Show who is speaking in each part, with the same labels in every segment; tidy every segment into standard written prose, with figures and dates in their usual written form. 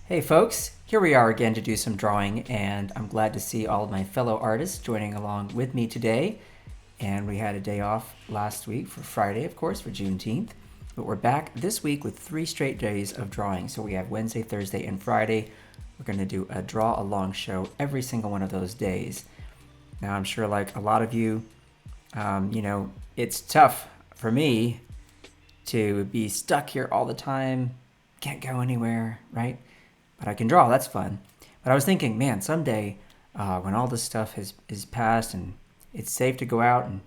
Speaker 1: Hey folks, here we are again to do some drawing, and I'm glad to see all of my fellow artists joining along with me today. And we had a day off last week for Friday, of course, for Juneteenth. But we're back this week with 3 straight days of drawing. So we have Wednesday, Thursday, and Friday. We're going to do a draw along show every single one of those days. Now I'm sure like a lot of you, it's tough for me to be stuck here all the time, can't go anywhere, right? But I can draw, that's fun. But I was thinking, man, someday when all this stuff is passed and it's safe to go out and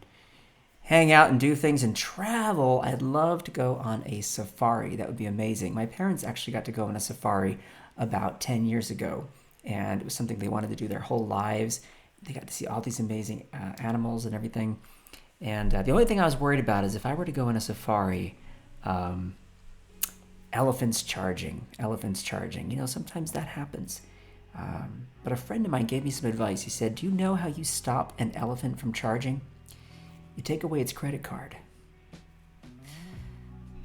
Speaker 1: hang out and do things and travel, I'd love to go on a safari. That would be amazing. My parents actually got to go on a safari about 10 years ago, and it was something they wanted to do their whole lives. They got to see all these amazing animals and everything. And the only thing I was worried about is if I were to go on a safari, elephants charging. Sometimes that happens. But a friend of mine gave me some advice. He said, do you know how you stop an elephant from charging? You take away its credit card.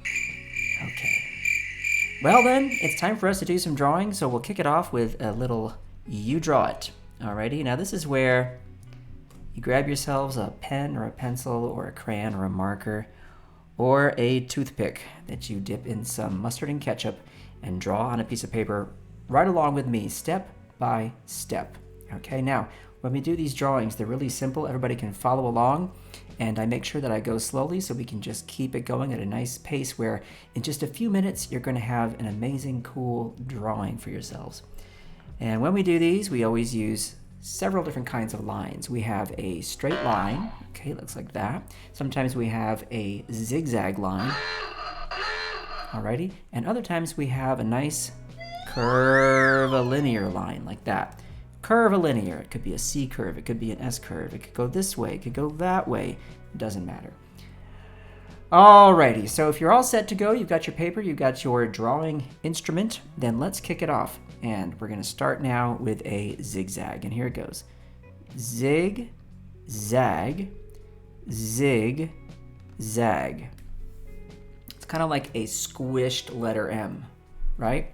Speaker 1: Okay. Well then, it's time for us to do some drawing, so we'll kick it off with a little You Draw It. Alrighty, now this is where you grab yourselves a pen or a pencil or a crayon or a marker or a toothpick that you dip in some mustard and ketchup and draw on a piece of paper right along with me, step by step. Okay, now when we do these drawings, they're really simple. Everybody can follow along, and I make sure that I go slowly so we can just keep it going at a nice pace where in just a few minutes you're going to have an amazing, cool drawing for yourselves. And when we do these, we always use several different kinds of lines. We have a straight line, okay, looks like that. Sometimes we have a zigzag line, alrighty, and other times we have a nice curvilinear line like that. Curvilinear, it could be a C curve, it could be an S curve, it could go this way, it could go that way, it doesn't matter. Alrighty, so if you're all set to go, you've got your paper, you've got your drawing instrument, then let's kick it off. And we're going to start now with a zigzag, and here it goes. Zig, zag, zig, zag. It's kind of like a squished letter M, right?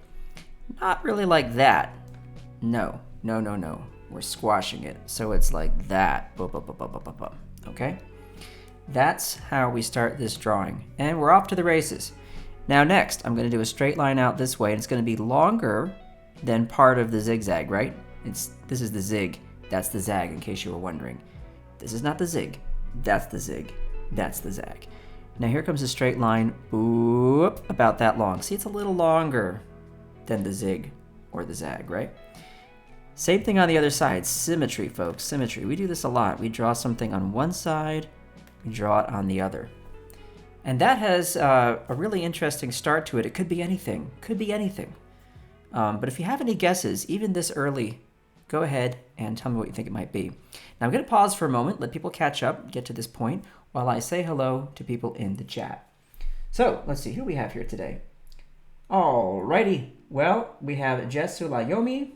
Speaker 1: Not really like that. No. We're squashing it, so it's like that. Okay? That's how we start this drawing, and we're off to the races. Now next, I'm going to do a straight line out this way, and it's going to be longer than part of the zigzag, right? This is the zig, that's the zag, in case you were wondering. This is not the zig, that's the zig, that's the zag. Now here comes a straight line, oop, about that long. See, it's a little longer than the zig or the zag, right? Same thing on the other side, symmetry, folks, symmetry. We do this a lot. We draw something on one side, we draw it on the other. And that has a really interesting start to it. It could be anything, but if you have any guesses, even this early, go ahead and tell me what you think it might be. Now I'm going to pause for a moment, let people catch up, get to this point, while I say hello to people in the chat. So let's see, who do we have here today? Alrighty, well, we have Jess Sulayomi,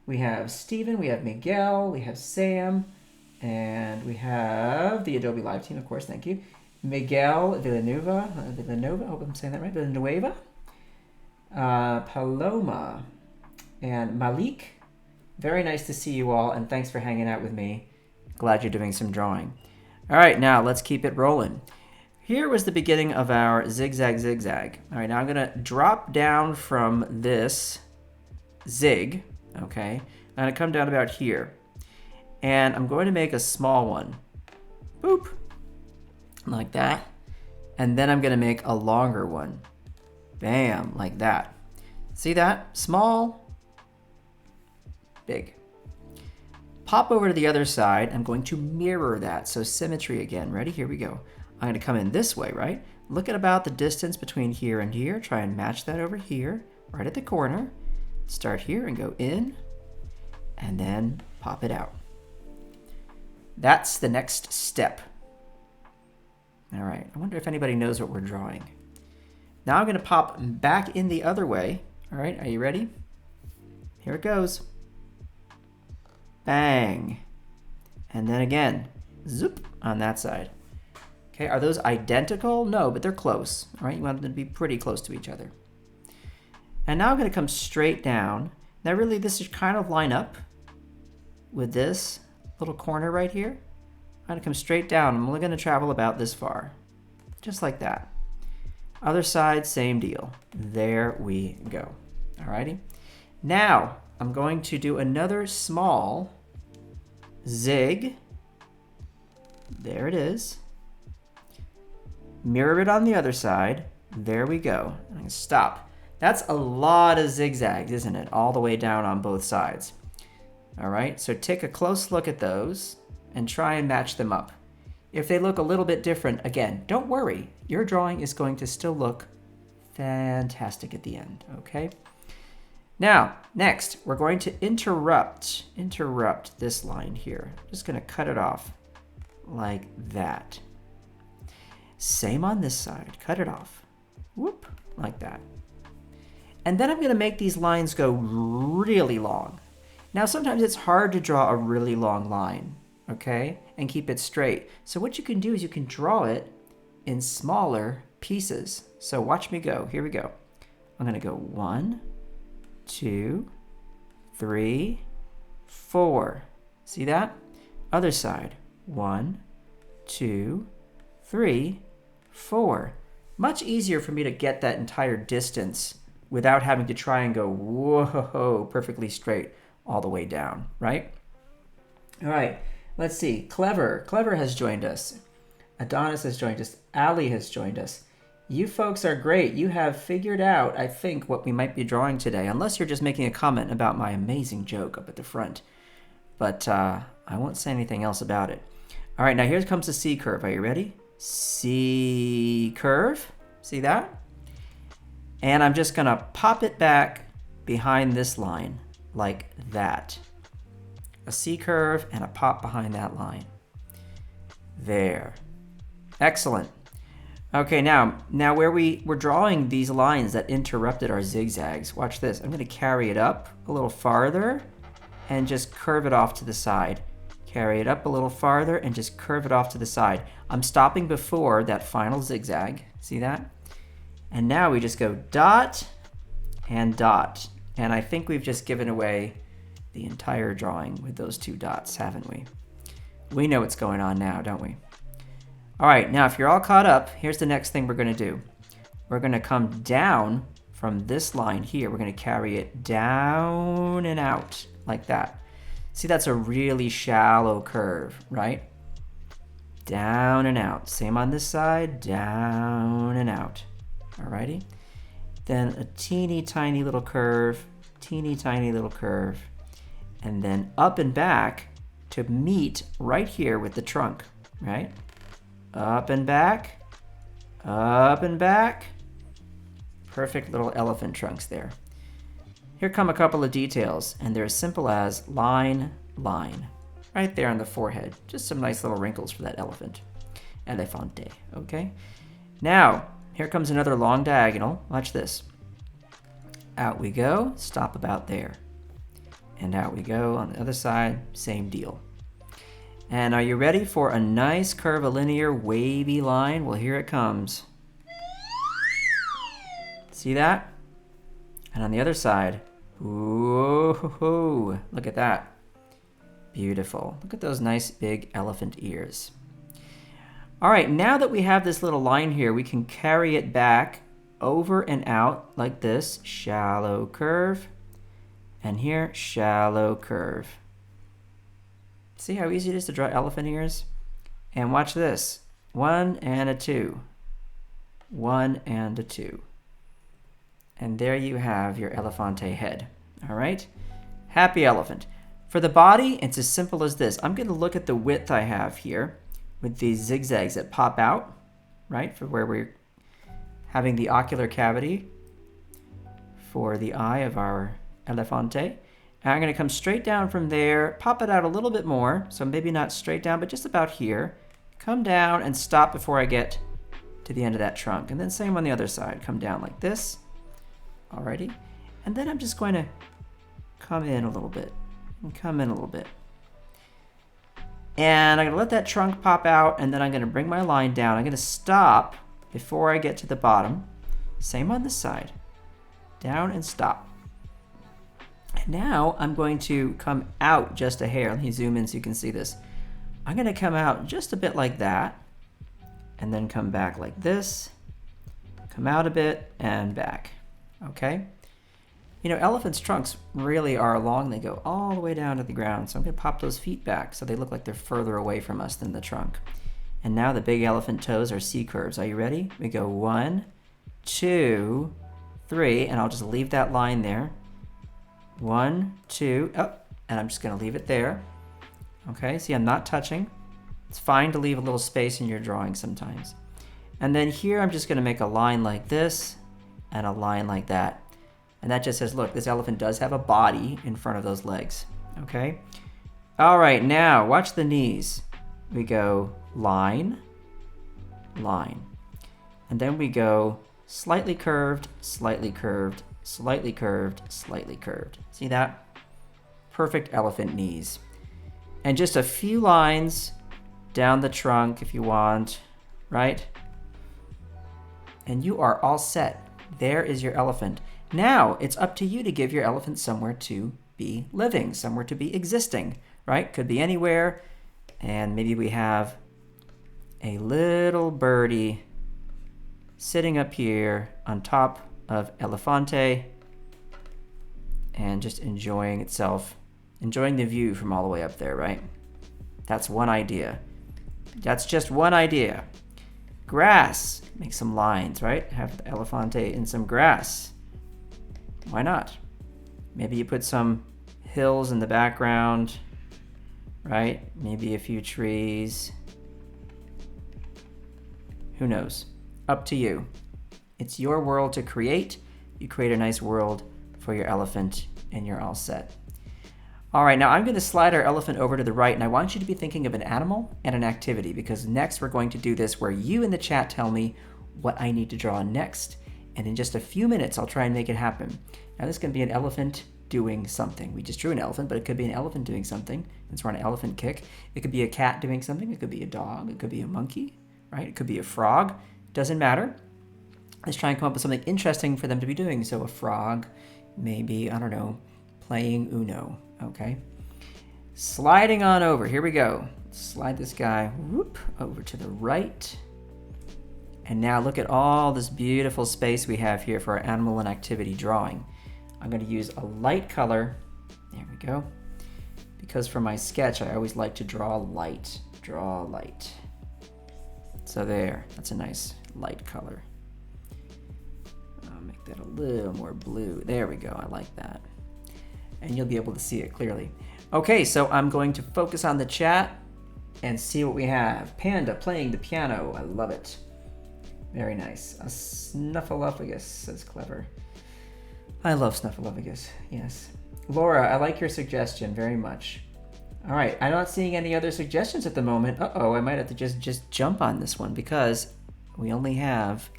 Speaker 1: we have Steven, we have Miguel, we have Sam, and we have the Adobe Live team, of course, thank you. Miguel Villanova, I hope I'm saying that right, Villanueva. Paloma and Malik. Very nice to see you all, and thanks for hanging out with me. Glad you're doing some drawing. All right, now let's keep it rolling. Here was the beginning of our zigzag zigzag. All right, now I'm going to drop down from this zig, okay? I'm going to come down about here, and I'm going to make a small one. Boop. Like that. And then I'm going to make a longer one. Bam, like that. See that? Small, big. Pop over to the other side. I'm going to mirror that. So symmetry again. Ready? Here we go. I'm going to come in this way, right? Look at about the distance between here and here. Try and match that over here, right at the corner. Start here and go in, and then pop it out. That's the next step. All right, I wonder if anybody knows what we're drawing. Now I'm going to pop back in the other way. All right, are you ready? Here it goes. Bang. And then again, zoop on that side. Okay, are those identical? No, but they're close. All right, you want them to be pretty close to each other. And now I'm going to come straight down. Now really this should kind of line up with this little corner right here. I'm going to come straight down. I'm only going to travel about this far. Just like that. Other side, same deal. There we go. Alrighty. Now I'm going to do another small zig. There it is. Mirror it on the other side. There we go. I'm going to stop. That's a lot of zigzags, isn't it? All the way down on both sides. All right, so take a close look at those and try and match them up. If they look a little bit different, again, don't worry. Your drawing is going to still look fantastic at the end, okay? Now, next, we're going to interrupt this line here. I'm just going to cut it off like that. Same on this side, cut it off. Whoop, like that. And then I'm going to make these lines go really long. Now, sometimes it's hard to draw a really long line, okay, and keep it straight. So what you can do is you can draw it in smaller pieces. So watch me go. Here we go. I'm going to go 1, 2, 3, 4. See that? Other side. 1, 2, 3, 4. Much easier for me to get that entire distance without having to try and go, whoa, perfectly straight all the way down, right? All right, let's see. Clever has joined us. Adonis has joined us. Ali has joined us. You folks are great. You have figured out, I think, what we might be drawing today, unless you're just making a comment about my amazing joke up at the front. But I won't say anything else about it. All right, now here comes the C curve. Are you ready? C curve. See that? And I'm just going to pop it back behind this line like that. A C curve and a pop behind that line. There. Excellent. Okay, now where we're drawing these lines that interrupted our zigzags, watch this. I'm going to carry it up a little farther and just curve it off to the side. Carry it up a little farther and just curve it off to the side. I'm stopping before that final zigzag. See that? And now we just go dot and dot. And I think we've just given away the entire drawing with those two dots, haven't we? We know what's going on now, don't we? All right, now if you're all caught up, here's the next thing we're going to do. We're going to come down from this line here. We're going to carry it down and out like that. See, that's a really shallow curve, right? Down and out. Same on this side, down and out. Alrighty. Then a teeny tiny little curve, and then up and back to meet right here with the trunk, right? Up and back, up and back. Perfect little elephant trunks there. Here come a couple of details, and they're as simple as line, line. Right there on the forehead. Just some nice little wrinkles for that elephant. Elefante, okay? Now, here comes another long diagonal. Watch this. Out we go, stop about there. And out we go on the other side, same deal. And are you ready for a nice curvilinear wavy line? Well, here it comes. See that? And on the other side, whoa, look at that. Beautiful. Look at those nice big elephant ears. All right, now that we have this little line here, we can carry it back over and out like this. Shallow curve. And here, shallow curve. See how easy it is to draw elephant ears? And watch this. 1 and a 2. 1 and a 2. And there you have your elefante head. All right? Happy elephant. For the body, it's as simple as this. I'm going to look at the width I have here with these zigzags that pop out, right, for where we're having the ocular cavity for the eye of our elefante. And I'm going to come straight down from there, pop it out a little bit more, so maybe not straight down, but just about here. Come down and stop before I get to the end of that trunk. And then same on the other side. Come down like this. Alrighty. And then I'm just going to come in a little bit. And come in a little bit. And I'm going to let that trunk pop out, and then I'm going to bring my line down. I'm going to stop before I get to the bottom. Same on this side. down and stop. And now I'm going to come out just a hair. Let me zoom in so you can see this. I'm going to come out just a bit like that, and then come back like this, come out a bit, and back. Okay? You know, elephants' trunks really are long. They go all the way down to the ground. So I'm going to pop those feet back so they look like they're further away from us than the trunk. And now the big elephant toes are C curves. Are you ready? We go 1, 2, 3, and I'll just leave that line there. 1, 2, and I'm just going to leave it there. Okay, see, I'm not touching. It's fine to leave a little space in your drawing sometimes. And then here I'm just going to make a line like this and a line like that. And that just says, look, this elephant does have a body in front of those legs. Okay? All right, now watch the knees. We go line, line. And then we go slightly curved, slightly curved, slightly curved, slightly curved. See that? Perfect elephant knees. And just a few lines down the trunk if you want, right? And you are all set. There is your elephant. Now it's up to you to give your elephant somewhere to be living, somewhere to be existing, right? Could be anywhere. And maybe we have a little birdie sitting up here on top of Elefante and just enjoying itself, enjoying the view from all the way up there, right? That's one idea. That's just one idea. Grass, make some lines, right? Have the Elefante in some grass. Why not? Maybe you put some hills in the background, right? Maybe a few trees. Who knows? Up to you. It's your world to create. You create a nice world for your elephant and you're all set. All right, now I'm going to slide our elephant over to the right, and I want you to be thinking of an animal and an activity, because next we're going to do this where you in the chat tell me what I need to draw next, and in just a few minutes I'll try and make it happen. Now this can be an elephant doing something. We just drew an elephant, but it could be an elephant doing something, since we're on an elephant kick. It could be a cat doing something, it could be a dog, it could be a monkey, right? It could be a frog, doesn't matter. Let's try and come up with something interesting for them to be doing. So a frog, maybe, I don't know, playing Uno. Okay, sliding on over. Here we go. Slide this guy whoop over to the right. And now look at all this beautiful space we have here for our animal and activity drawing. I'm going to use a light color. There we go. Because for my sketch, I always like to draw light. Draw light. So there, that's a nice light color. I'll make that a little more blue. There we go. I like that. And you'll be able to see it clearly. Okay, so I'm going to focus on the chat and see what we have. Panda playing the piano. I love it. Very nice. A snuffleupagus. That's clever. I love snuffleupagus. Yes. Laura, I like your suggestion very much. All right, I'm not seeing any other suggestions at the moment. Uh-oh, I might have to just jump on this one because we only have...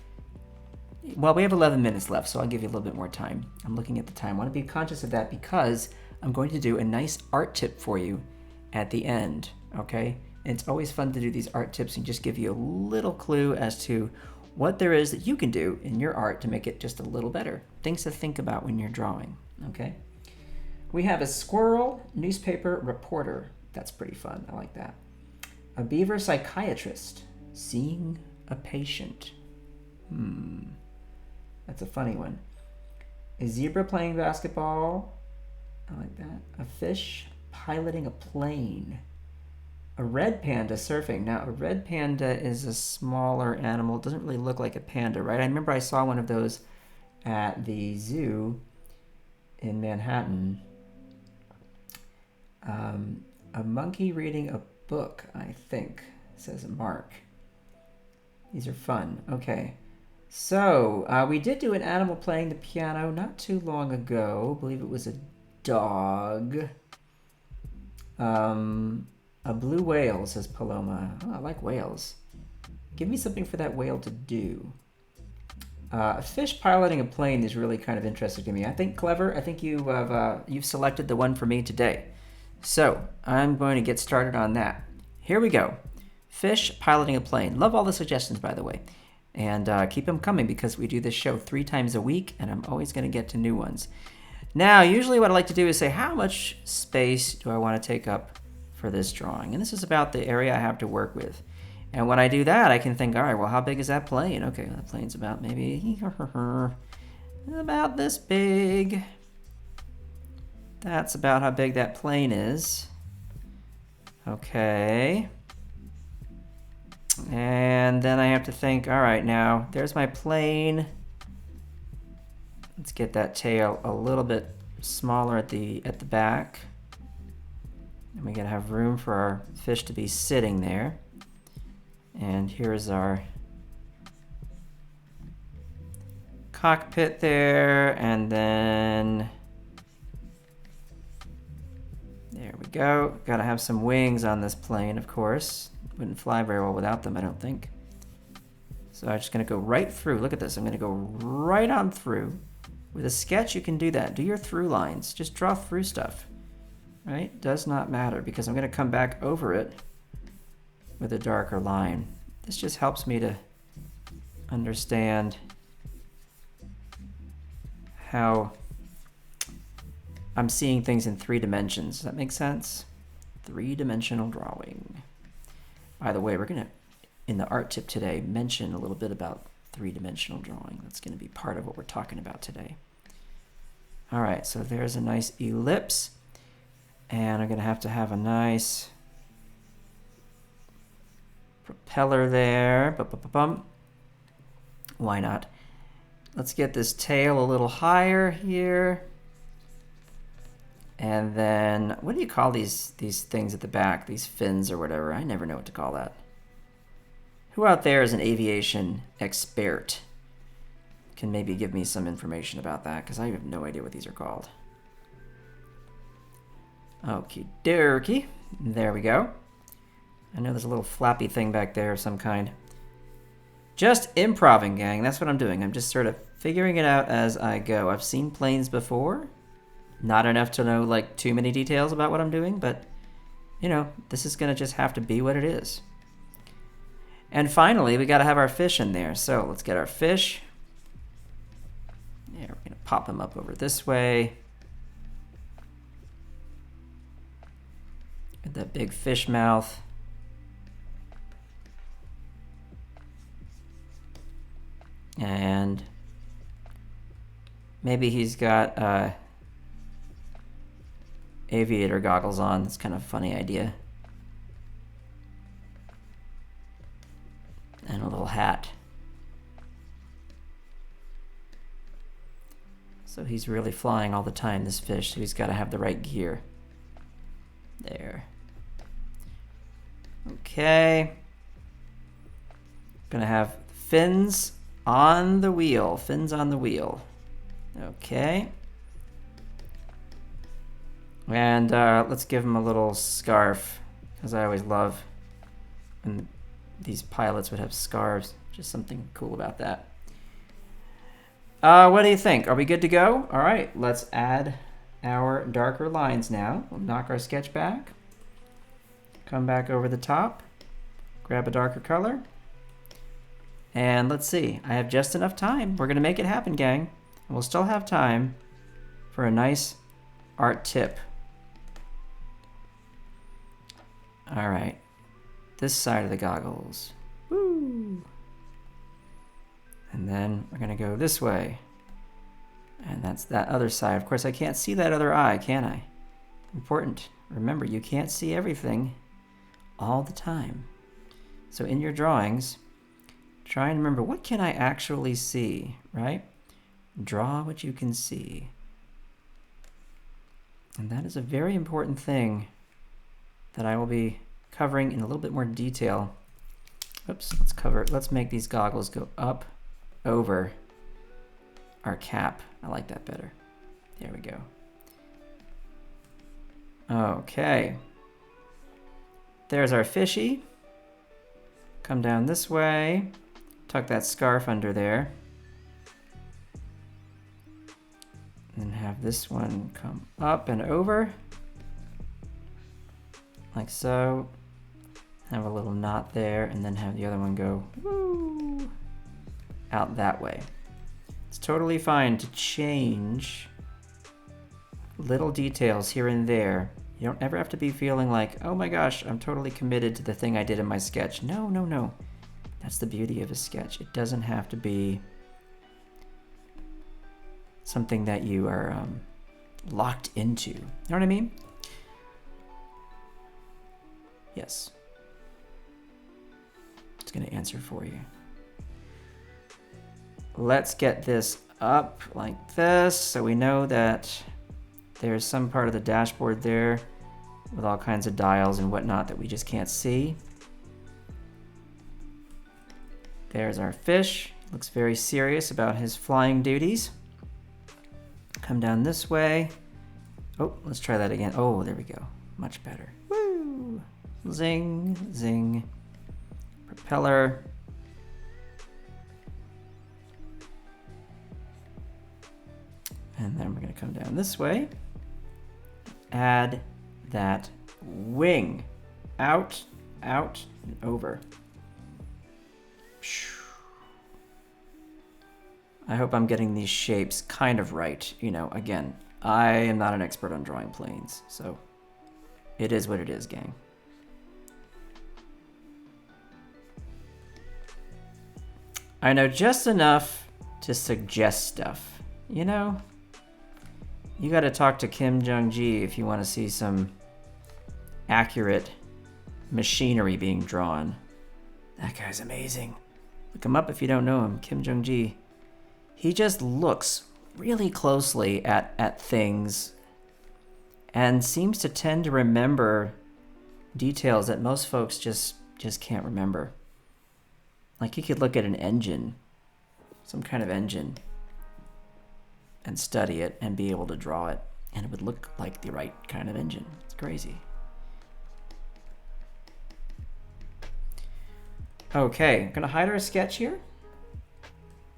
Speaker 1: Well, we have 11 minutes left, so I'll give you a little bit more time. I'm looking at the time. I want to be conscious of that because I'm going to do a nice art tip for you at the end, okay? And it's always fun to do these art tips and just give you a little clue as to what there is that you can do in your art to make it just a little better. Things to think about when you're drawing, okay? We have a squirrel newspaper reporter. That's pretty fun. I like that. A beaver psychiatrist seeing a patient. That's a funny one. A zebra playing basketball. I like that. A fish piloting a plane. A red panda surfing. Now, a red panda is a smaller animal. It doesn't really look like a panda, right? I remember I saw one of those at the zoo in Manhattan. A monkey reading a book, I think, says Mark. These are fun. Okay. So, we did do an animal playing the piano not too long ago. I believe it was a dog. A blue whale, says Paloma. Oh, I like whales. Give me something for that whale to do. A fish piloting a plane is really kind of interesting to me. I think clever. I think you've selected the one for me today. So, I'm going to get started on that. Here we go. Fish piloting a plane. Love all the suggestions, by the way. And keep them coming because we do this show 3 times a week, and I'm always going to get to new ones. Now, usually what I like to do is say, how much space do I want to take up for this drawing? And this is about the area I have to work with. And when I do that, I can think, all right, well, how big is that plane? Okay, that plane's about maybe about this big. That's about how big that plane is. Okay. And then I have to think, all right, now there's my plane. Let's get that tail a little bit smaller at the back. And we gotta have room for our fish to be sitting there. And here's our cockpit there, and then there we go. Gotta have some wings on this plane, of course. Wouldn't fly very well without them, I don't think. So I'm just gonna go right through. Look at this, I'm gonna go right on through. With a sketch, you can do that. Do your through lines, just draw through stuff, right? Does not matter because I'm gonna come back over it with a darker line. This just helps me to understand how I'm seeing things in 3 dimensions. Does that make sense? 3-dimensional drawing. By the way, we're gonna, in the art tip today, mention a little bit about 3-dimensional drawing. That's gonna be part of what we're talking about today. All right, so there's a nice ellipse, and I'm gonna have to have a nice propeller there. Why not? Let's get this tail a little higher here. And then, what do you call these things at the back? These fins or whatever? I never know what to call that. Who out there is an aviation expert? Can maybe give me some information about that, because I have no idea what these are called. Okie dokie. There we go. I know there's a little flappy thing back there of some kind. Just improving, gang. That's what I'm doing. I'm just sort of figuring it out as I go. I've seen planes before. Not enough to know like too many details about what I'm doing, but you know, this is gonna just have to be what it is. And finally, we gotta have our fish in there. So let's get our fish. Yeah, we're gonna pop him up over this way. Get that big fish mouth. And maybe he's got aviator goggles on. That's kind of a funny idea. And a little hat. So he's really flying all the time, this fish, so he's got to have the right gear. There. Okay. Gonna have fins on the wheel. Fins on the wheel. Okay. And let's give him a little scarf, because I always love when these pilots would have scarves. Just something cool about that. What do you think? Are we good to go? All right, let's add our darker lines now. We'll knock our sketch back. Come back over the top. Grab a darker color. And let's see. I have just enough time. We're going to make it happen, gang. And we'll still have time for a nice art tip. All right. This side of the goggles. Woo! And then we're going to go this way. And that's that other side. Of course, I can't see that other eye, can I? Important. Remember, you can't see everything all the time. So in your drawings, try and remember, what can I actually see, right? Draw what you can see. And that is a very important thing that I will be covering in a little bit more detail. Oops, let's make these goggles go up over our cap. I like that better. There we go. Okay. There's our fishy. Come down this way. Tuck that scarf under there. And have this one come up and over. Like so. Have a little knot there, and then have the other one go woo. out that way. It's totally fine to change little details here and there. You don't ever have to be feeling like, oh my gosh, I'm totally committed to the thing I did in my sketch. No, no, no. That's the beauty of a sketch. It doesn't have to be something that you are locked into. You know what I mean? Yes. It's going to answer for you. Let's get this up like this so we know that there's some part of the dashboard there with all kinds of dials and whatnot that we just can't see. There's our fish. Looks very serious about his flying duties. Come down this way. Oh, let's try that again. Oh, there we go. Much better. Woo! Zing, zing. Propeller. And then we're going to come down this way. Add that wing. Out, out, and over. I hope I'm getting these shapes kind of right. You know, again, I am not an expert on drawing planes, so it is what it is, gang. I know just enough to suggest stuff, you know? You gotta talk to Kim Jung-ji if you want to see some accurate machinery being drawn. That guy's amazing. Look him up if you don't know him, Kim Jung-ji. He just looks really closely at things and seems to tend to remember details that most folks just can't remember. Like, he could look at an engine, some kind of engine, and study it and be able to draw it, and it would look like the right kind of engine. It's crazy. Okay, I'm gonna hide our sketch here.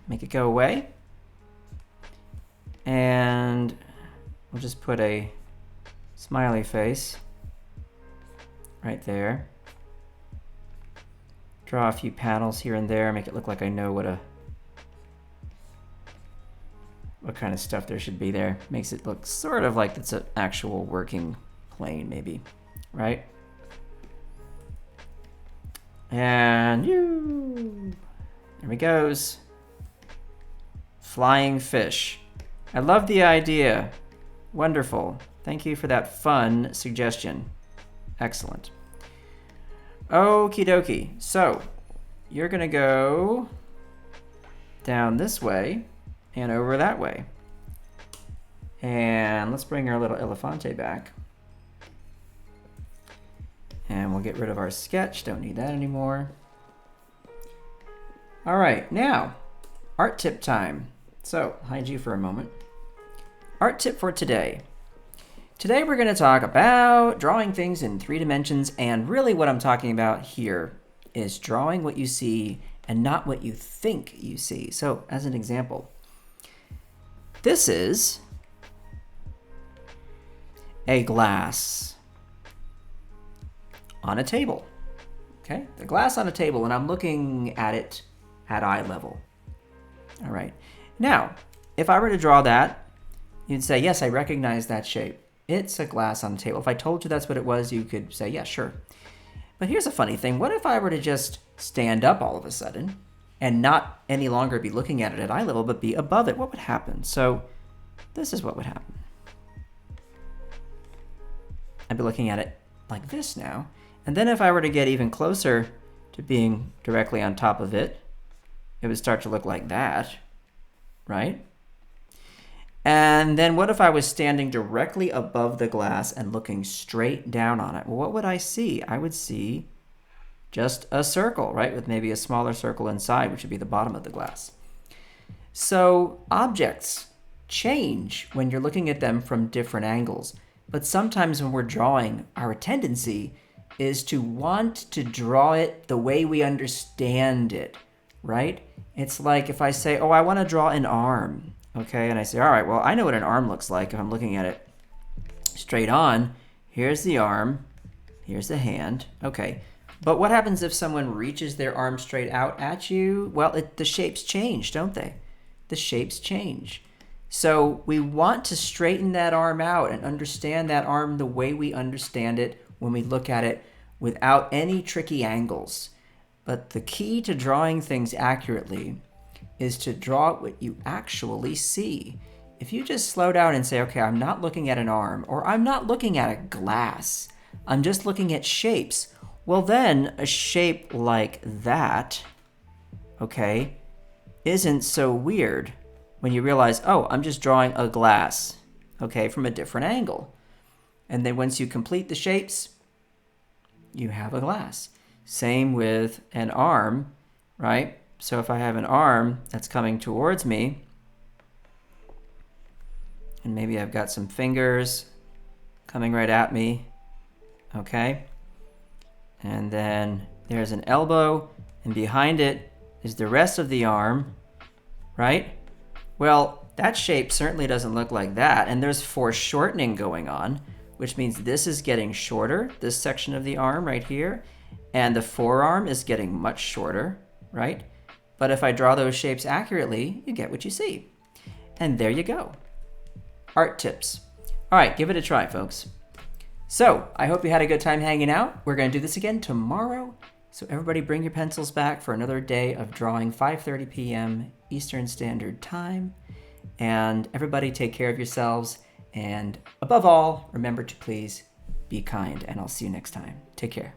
Speaker 1: Make it go away. And we'll just put a smiley face right there. Draw a few panels here and there, make it look like I know what kind of stuff there should be there. Makes it look sort of like it's an actual working plane, maybe, right? And there he goes. Flying fish. I love the idea. Wonderful. Thank you for that fun suggestion. Excellent. Okie dokie. So you're gonna go down this way and over that way. And let's bring our little elefante back. And we'll get rid of our sketch. Don't need that anymore. All right, now, art tip time. So, hide you for a moment. Art tip for today. Today we're going to talk about drawing things in 3 dimensions, and really what I'm talking about here is drawing what you see and not what you think you see. So, as an example, this is a glass on a table. Okay, the glass on a table, and I'm looking at it at eye level. All right, now, if I were to draw that, you'd say, yes, I recognize that shape. It's a glass on a table. If I told you that's what it was, you could say, yeah, sure. But here's a funny thing. What if I were to just stand up all of a sudden and not any longer be looking at it at eye level, but be above it? What would happen? So this is what would happen. I'd be looking at it like this now. And then if I were to get even closer to being directly on top of it, it would start to look like that, right? And then what if I was standing directly above the glass and looking straight down on it? Well, what would I see? I would see just a circle, right? With maybe a smaller circle inside, which would be the bottom of the glass. So objects change when you're looking at them from different angles. But sometimes when we're drawing, our tendency is to want to draw it the way we understand it, right? It's like if I say, oh, I want to draw an arm. Okay, and I say, all right, well, I know what an arm looks like if I'm looking at it straight on. Here's the arm. Here's the hand. Okay, But what happens if someone reaches their arm straight out at you? Well, the shapes change, don't they? The shapes change. So we want to straighten that arm out and understand that arm the way we understand it when we look at it without any tricky angles. But the key to drawing things accurately is to draw what you actually see. If you just slow down and say, okay, I'm not looking at an arm, or I'm not looking at a glass, I'm just looking at shapes, well then a shape like that, okay, isn't so weird when you realize, oh, I'm just drawing a glass, okay, from a different angle. And then once you complete the shapes, you have a glass. Same with an arm, right? So if I have an arm that's coming towards me, and maybe I've got some fingers coming right at me, okay? And then there's an elbow, and behind it is the rest of the arm, right? Well, that shape certainly doesn't look like that, and there's foreshortening going on, which means this is getting shorter, this section of the arm right here, and the forearm is getting much shorter, right? But if I draw those shapes accurately, you get what you see. And there you go. Art tips. All right, give it a try, folks. So I hope you had a good time hanging out. We're going to do this again tomorrow. So everybody bring your pencils back for another day of drawing, 5:30 p.m. Eastern Standard Time. And everybody take care of yourselves. And above all, remember to please be kind. And I'll see you next time. Take care.